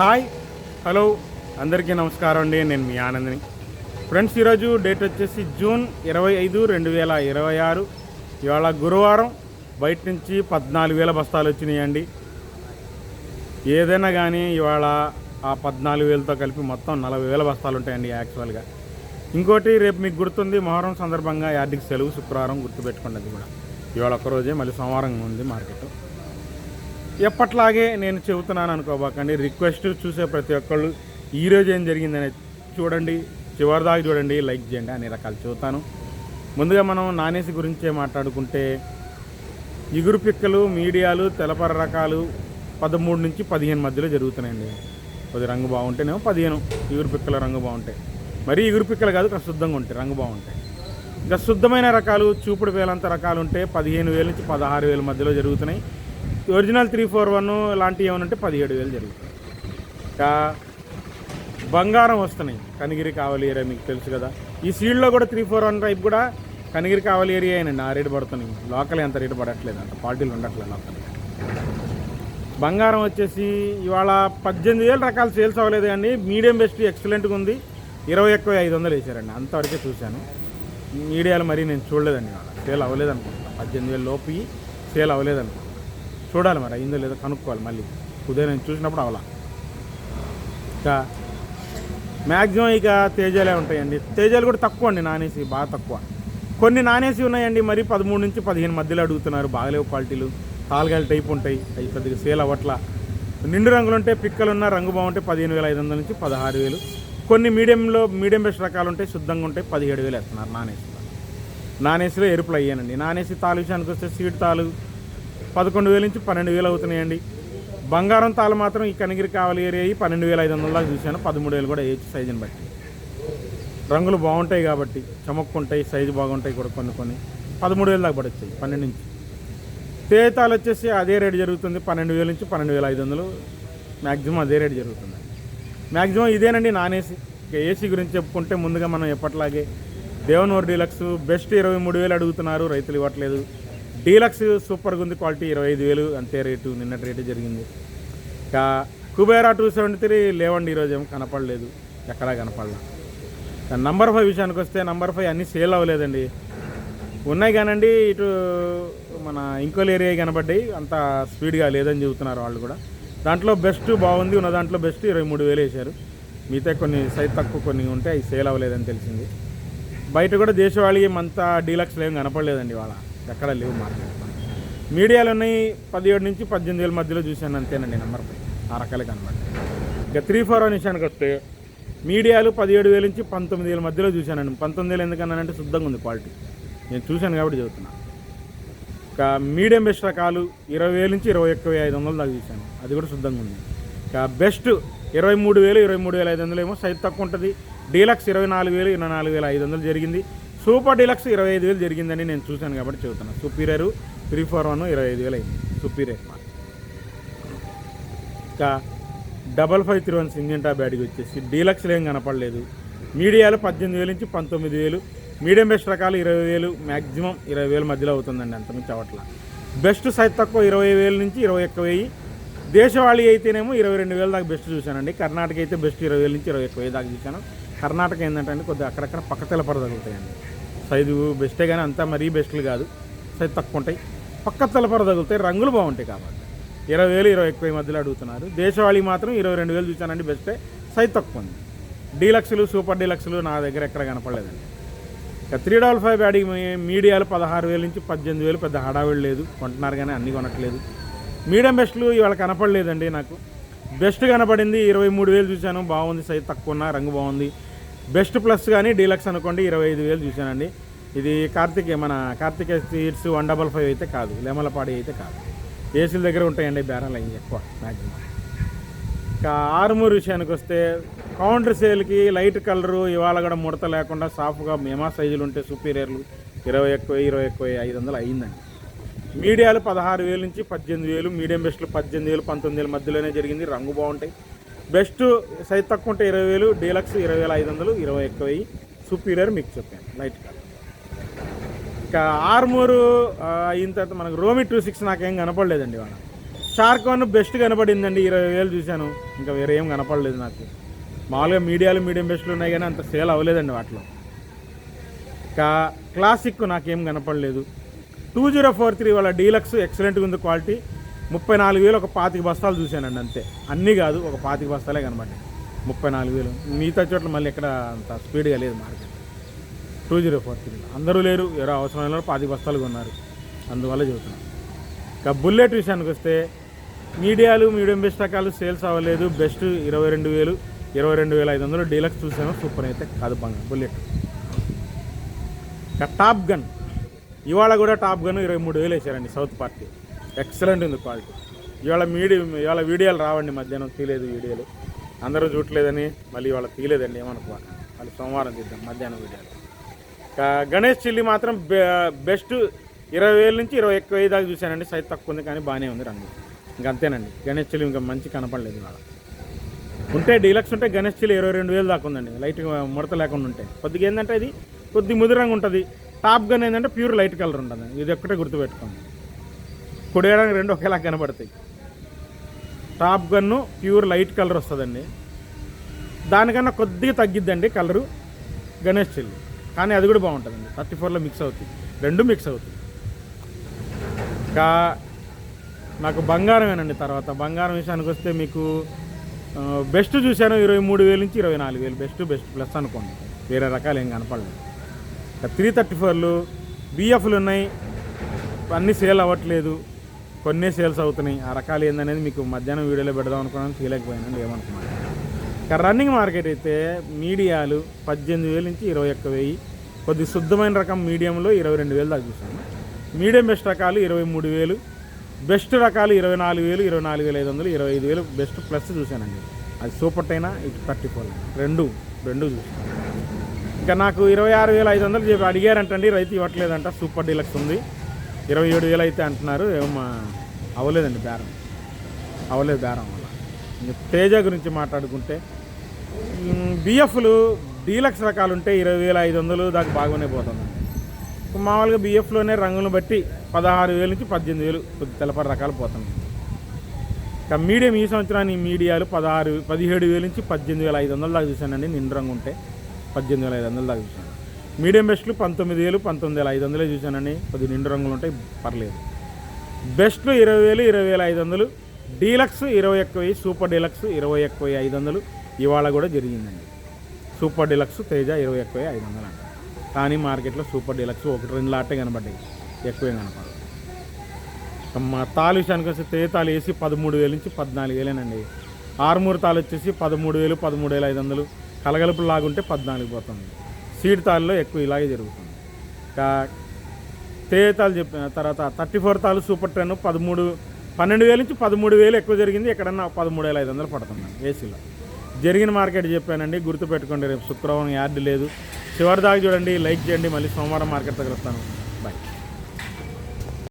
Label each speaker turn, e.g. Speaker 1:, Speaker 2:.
Speaker 1: Hi hello అందరికీ నమస్కారం అండి. నేను మీ ఆనందని. ఫ్రెండ్స్, ఈరోజు డేట్ వచ్చేసి జూన్ 25, 2026. ఇవాళ గురువారం. బయట నుంచి 14,000 బస్తాలు వచ్చినాయండి. ఏదైనా కానీ ఇవాళ ఆ 14,000తో కలిపి మొత్తం 40,000 బస్తాలు ఉంటాయండి యాక్చువల్గా. ఇంకోటి, రేపు మీకు గుర్తుంది, మొహరం సందర్భంగా యార్డికి సెలవు, శుక్రవారం, గుర్తుపెట్టుకోండి. అది కూడా ఇవాళ ఒక్కరోజే, మళ్ళీ సోమవారం ఉంది మార్కెట్. ఎప్పట్లాగే నేను చెబుతున్నాను అనుకోబాకండి. రిక్వెస్ట్, చూసే ప్రతి ఒక్కళ్ళు ఈరోజు ఏం జరిగిందని చూడండి, చివరిదాకా చూడండి, లైక్ చేయండి. అన్ని రకాలు చెబుతాను. ముందుగా మనం నానేసి గురించే మాట్లాడుకుంటే, ఇగురు పిక్కలు, మీడియాలు, తెలపర రకాలు 13 నుంచి 15 మధ్యలో జరుగుతున్నాయండి. కొద్ది రంగు బాగుంటేనేమో 15 ఇగురు పిక్కల రంగు బాగుంటాయి. మరీ ఇగురు పిక్కలు కాదు, కాస్త శుద్ధంగా ఉంటాయి, రంగు బాగుంటాయి. ఇంకా శుద్ధమైన రకాలు, చూపుడు వేలంత రకాలు ఉంటే 15,000 నుంచి 16,000 మధ్యలో జరుగుతున్నాయి. ఒరిజినల్ 341 లాంటివి ఏమనంటే 17,000 జరుగుతాయి. ఇంకా బంగారం వస్తున్నాయి. కనిగిరి కావలి ఏరియా మీకు తెలుసు కదా. ఈ సీడ్లో కూడా 341 టైప్ కూడా కనిగిరి కావలి ఏరియా అయినండి. ఆ రేటు పడుతున్నాయి. లోకల్ ఎంత రేటు పడట్లేదు, అంత క్వాలిటీలు ఉండట్లేదు లోకల్. బంగారం వచ్చేసి ఇవాళ 18,000 రకాలు సేల్స్ అవ్వలేదు కానీ మీడియం బెస్ట్ ఎక్సలెంట్గా ఉంది. 21,500 వేసారండి. అంతవరకే చూశాను. మీడియాలు మరీ నేను చూడలేదండి. ఇవాళ సేల్ అవ్వలేదు అనుకుంటా. 18,000 లోపు సేల్ అవ్వలేదు అనుకుంటా. చూడాలి మరి అయిందో లేదో కనుక్కోవాలి. మళ్ళీ ఉదయం నేను చూసినప్పుడు అవలా. ఇంకా మ్యాక్సిమం ఇక తేజాలే ఉంటాయండి. తేజాలు కూడా తక్కువ అండి, నానేసి బాగా తక్కువ. కొన్ని నానేసి ఉన్నాయండి, మరి 13 నుంచి 15 మధ్యలో అడుగుతున్నారు. బాగలేవు క్వాలిటీలు, తాలుగాయలు టైప్ ఉంటాయి. అవి పెద్దగా సేల్ అవ్వట్లా. నిండు రంగులు ఉంటే, పిక్కలున్న రంగు బాగుంటే 15,500 నుంచి 16,000. కొన్ని మీడియం బెస్ట్ రకాలు ఉంటాయి, శుద్ధంగా ఉంటాయి, 17,000 వేస్తున్నారు నానేసిలో ఎరుపులు అయ్యానండి. నానేసి తాలు విషయానికి వస్తే సీడ్ తాలు 11,000 నుంచి 12,000 అవుతున్నాయండి. బంగారం తాళ్ళు మాత్రం ఈ కనిగిరి కావలి ఏరియా 12,500 దాకా చూశాను. 13,000 కూడా వేయచ్చు, సైజుని బట్టి. రంగులు బాగుంటాయి కాబట్టి, చమక్కుంటాయి, సైజు బాగుంటాయి కూడా. కొన్ని 13,000 దాకా పడొచ్చాయి, 12 నుంచి. తేతాలు వచ్చేసి అదే రేటు జరుగుతుంది, 12,000 నుంచి 12,500 మ్యాక్సిమం అదే రేటు జరుగుతుంది. మ్యాక్సిమం ఇదేనండి నానేసి. ఇక ఏసీ గురించి చెప్పుకుంటే, ముందుగా మనం ఎప్పట్లాగే దేవనూరు డీలక్స్ బెస్ట్ 23,000 అడుగుతున్నారు, రైతులు ఇవ్వట్లేదు. డీలక్స్ సూపర్గా ఉంది, క్వాలిటీ 25,000 అంతే రేటు, నిన్నటి రేటు జరిగింది. ఇంకా కుబేరా 273 లేవండి, ఈరోజు ఏం కనపడలేదు, ఎక్కడా కనపడలేదు. నంబర్ 5 విషయానికి వస్తే, నంబర్ 5 అన్నీ సేల్ అవ్వలేదండి. ఉన్నాయి కానండి, ఇటు మన ఇంకోల్ ఏరియా కనపడ్డాయి, అంత స్పీడ్గా లేదని చెబుతున్నారు వాళ్ళు కూడా. దాంట్లో బెస్ట్ బాగుంది, ఉన్న దాంట్లో బెస్ట్ 23,000 వేశారు. మిగతా కొన్ని సైజ్ తక్కువ కొన్ని ఉంటే అవి సేల్ అవ్వలేదని తెలిసింది. బయట కూడా దేశవాళీ అంతా డీలక్స్లో ఏం కనపడలేదండి వాళ్ళ, ఎక్కడ లేవు మార్కెట్. మీడియాలు ఉన్నాయి, 17 నుంచి 18,000 మధ్యలో చూశాను, అంతేనండి నంబర్ 5. ఆ రకాలే కనబడ్డాయి. ఇక 341 విషయానికి వస్తే, మీడియాలు 17,000 నుంచి 19,000 మధ్యలో చూశానండి. 19,000 ఎందుకన్నానంటే శుద్ధంగా ఉంది క్వాలిటీ, నేను చూశాను కాబట్టి చెబుతున్నాను. ఇక మీడియం బెస్ట్ రకాలు 20,000 నుంచి 21,500 దాకా చూశాను, అది కూడా శుద్ధంగా ఉంది. ఇక బెస్ట్ 23,000, 23,500 ఏమో సైజ్ తక్కువ ఉంటుంది. డీలక్స్ 24,000, 24,500 జరిగింది. సూపర్ డీలక్స్ 25,000 జరిగిందని నేను చూశాను కాబట్టి చెబుతున్నాను. సుపీరియర్ 341 25,000 అయింది సుపీరియర్. ఇంకా 5531 సింజెంటా బ్యాడ్కి వచ్చేసి డీలక్స్లో ఏం కనపడలేదు. మీడియాలు 18,000 నుంచి 19,000, మీడియం బెస్ట్ రకాలు 20,000, మ్యాక్సిమం 20,000 మధ్యలో అవుతుందండి, అంతమించి అవట్లా. బెస్ట్ సైజ్ తక్కువ 20,000 నుంచి 21,000. దేశవాళీ అయితేనేమో 22,000 దాకా బెస్ట్ చూశానండి. కర్ణాటక అయితే బెస్ట్ 20,000 నుంచి 21,000 దాకా చూశాను. కర్ణాటక ఏంటంటే కొద్దిగా అక్కడక్కడ పక్క తెలపర తగులుతాయండి. సైజు బెస్టే కానీ అంతా మరీ బెస్ట్లు కాదు, సైజు తక్కువ ఉంటాయి, పక్క తెలపర తగులుతాయి, రంగులు బాగుంటాయి కాబట్టి 20,000, 21,000 మధ్యలో అడుగుతున్నారు. దేశవాళీ మాత్రం 22,000 చూశానండి, బెస్టే, సైజు తక్కువ ఉంది. డీలక్స్లు, సూపర్ డీలక్స్లు నా దగ్గర ఎక్కడ కనపడలేదండి. ఇక 355 బ్యాడీ మీడియాలు 16,000 నుంచి 18,000, పెద్ద హడావిడి లేదు, కొంటున్నారు కానీ అన్నీ కొనట్లేదు. మీడియం బెస్ట్లు ఇవాళ కనపడలేదండి నాకు. బెస్ట్ కనపడింది 23,000 చూశాను, బాగుంది, సైజు తక్కువ ఉన్న, రంగు బాగుంది. బెస్ట్ ప్లస్ కానీ డీలక్స్ అనుకోండి 25,000 చూశానండి. ఇది కార్తికేయ సీడ్స్ 155 అయితే కాదు, లెమలపాడి అయితే కాదు. ఏసీల దగ్గర ఉంటాయండి బేరాలు అవి ఎక్కువ మ్యాక్సిమం. ఇంకా ఆరుమూరు విషయానికి వస్తే, కౌంటర్ సేల్కి లైట్ కలరు ఇవాళ కూడా ముడత లేకుండా సాఫ్గా మేమా సైజులు ఉంటే సుపీరియర్లు 21,500 అయ్యిందండి. మీడియాలు 16,000 నుంచి 18,000, మీడియం బెస్ట్లు 18,000, 19,000 మధ్యలోనే జరిగింది, రంగు బాగుంటాయి. బెస్ట్ సైజ్ తక్కువ ఉంటే 20,000, డీలక్స్ 20,500, 21,000, సుపీరియర్ మీకు చెప్పాను లైట్ కలర్. ఇంకా ఆర్మూరు అయిన తర్వాత మనకు రోమి 26 నాకేం కనపడలేదండి వాళ్ళ. షార్క్ వన్ బెస్ట్ కనపడిందండి, 20,000 చూశాను. ఇంకా వేరే ఏం కనపడలేదు నాకు. మామూలుగా మీడియం బెస్ట్లు ఉన్నాయి కానీ అంత సేల్ అవ్వలేదండి వాటిలో. ఇంకా క్లాసిక్ నాకేం కనపడలేదు. 2043 వాళ్ళ డీలక్స్ ఎక్సలెంట్గా ఉంది క్వాలిటీ. 34,000 ఒక 25 బస్తాలు చూశానండి అంతే, అన్నీ కాదు, ఒక 25 బస్తాలే కనబడ్డాయి. 34,000 మిగతా చోట్ల మళ్ళీ ఎక్కడ అంత స్పీడ్గా లేదు మార్కెట్. 2043 అందరూ లేరు, ఎవరో అవసరమైన 25 బస్తాలు కొన్నారు, అందువల్ల చెబుతున్నాను. ఇంకా బుల్లెట్ విషయానికి వస్తే మీడియం బెస్ట్ రకాలు సేల్స్ అవ్వలేదు. బెస్ట్ 22,000, 22,500 డీలక్స్ చూసాను, సూపర్ అయితే కాదు బుల్లెట్. ఇంకా టాప్ గన్ ఇవాళ కూడా టాప్ గన్ 23,000 వేసారండి సౌత్ పార్టీ, ఎక్సలెంట్ ఉంది క్వాలిటీ. ఇవాళ వీడియోలు రావండి, మధ్యాహ్నం తీయలేదు వీడియోలు, అందరూ చూడలేదని మళ్ళీ ఇవాళ తీయలేదండి, ఏమనుకోవాలి, మళ్ళీ సోమవారం తీద్దాం మధ్యాహ్నం వీడియోలు. ఇంకా గణేష్ చిల్లి మాత్రం బెస్ట్ 20,000 నుంచి 21,000 దాకా చూశానండి, సైజ్ తక్కువ ఉంది కానీ బాగానే ఉంది రంగు. ఇంకంతేనండి, గణేష్ చిల్లి ఇంకా మంచి కనపడలేదు ఇవాళ. ఉంటే డీలక్స్ ఉంటే గణేష్ చిల్లి 22,000 దాకా ఉందండి, లైట్గా ముడత లేకుండా ఉంటే. కొద్దిగా ఏంటంటే ఇది కొద్ది ముదిరంగా ఉంటుంది. టాప్ గన్ ఏంటంటే ప్యూర్ లైట్ కలర్ ఉంటుంది, ఇది ఒక్కటే గుర్తుపెట్టుకోండి. కొడేయడానికి రెండు ఒకేలా కనబడతాయి. Top gun pure light colour వస్తుందండి, దానికన్నా కొద్దిగా తగ్గిద్దండి కలరు గణేష్ చిల్లి, కానీ అది కూడా బాగుంటుందండి. 34లో మిక్స్ అవుతుంది, రెండు మిక్స్ అవుతుంది. ఇంకా నాకు బంగారమేనండి. తర్వాత బంగారం విషయానికి వస్తే మీకు బెస్ట్ చూశాను 23,000 నుంచి 24,000 బెస్ట్ ప్లస్ అనుకోండి, వేరే రకాలు ఏం కనపడలేదు. 334లు బిఎఫ్లు ఉన్నాయి, అన్నీ సేల్ అవ్వట్లేదు, కొన్ని సేల్స్ అవుతున్నాయి. ఆ రకాలు ఏందనేది మీకు మధ్యాహ్నం వీడియోలో పెడదాం అనుకున్నాను, తీయలేకపోయానండి, ఏమనుకున్నాను. ఇంకా రన్నింగ్ మార్కెట్ అయితే మీడియాలు 18,000 నుంచి 21,000, కొద్ది శుద్ధమైన రకం మీడియంలో 22,000 దాకా చూసాను. మీడియం బెస్ట్ రకాలు 23,000, బెస్ట్ రకాలు 24,000, 24,500, 25,000 బెస్ట్ ప్లస్ చూశానండి. అది సూపర్ అయినా ఇటు 34 రెండు చూసాను. ఇంకా నాకు 26,500 చెప్పి అడిగారంటండి, రైతు ఇవ్వట్లేదంట. సూపర్ డీలక్స్ ఉంది 27,000 అయితే అంటున్నారు, ఏమో అవ్వలేదండి బేరం, అవ్వలేదు బేరం వల్ల. ఇంకా తేజ గురించి మాట్లాడుకుంటే బిఎఫ్లు డీలక్స్ రకాలు ఉంటే 20,500 దాకా బాగానే పోతుందండి. మామూలుగా బిఎఫ్లోనే రంగులను బట్టి 16,000 నుంచి 18,000 కొద్ది తెల్లపరి రకాలు పోతుంది. ఇంకా మీడియం ఈ సంవత్సరాన్ని మీడియాలు 17,000 నుంచి 18,500 దాకా చూశానండి. నిండు రంగు ఉంటే 18,500 దాకా చూశాను. మీడియం బెస్ట్లు 19,000, 19,500 చూశానండి. కొద్ది నిండు రంగులు ఉంటాయి, పర్లేదు. బెస్ట్లు 20,000, 20,500, డీలక్స్ 21,000, సూపర్ డీలక్స్ 21,500 ఇవాళ కూడా జరిగిందండి. సూపర్ డీలక్స్ తేజ 21,500 అంట, కానీ మార్కెట్లో సూపర్ డీలక్స్ 1-2 లాటే కనబడ్డాయి, ఎక్కువేం కనపడదు. మా తాలు విషయానికి వస్తే తేజ తాలు వేసి 13,000 నుంచి 14,000 ఆర్మూర్ తాలు వచ్చేసి 13,000, 13,500, కలగలుపులు లాగుంటే 14 పోతుంది. సీడ్ తాళ్ళలో ఎక్కువ ఇలాగే జరుగుతుంది. ఇంకా తేజ తాలు చెప్పిన తర్వాత 34 తాలు సూపర్ 10 12,000 నుంచి 13,000 ఎక్కువ జరిగింది, ఎక్కడన్నా 13,500 పడుతుంది ఏసీలో. జరిగిన మార్కెట్ చెప్పానండి, గుర్తుపెట్టుకోండి. రేపు శుక్రవారం యార్డ్ లేదు, చివరి దాకా చూడండి, లైక్ చేయండి. మళ్ళీ సోమవారం మార్కెట్ దగ్గర వస్తాను. బాయ్.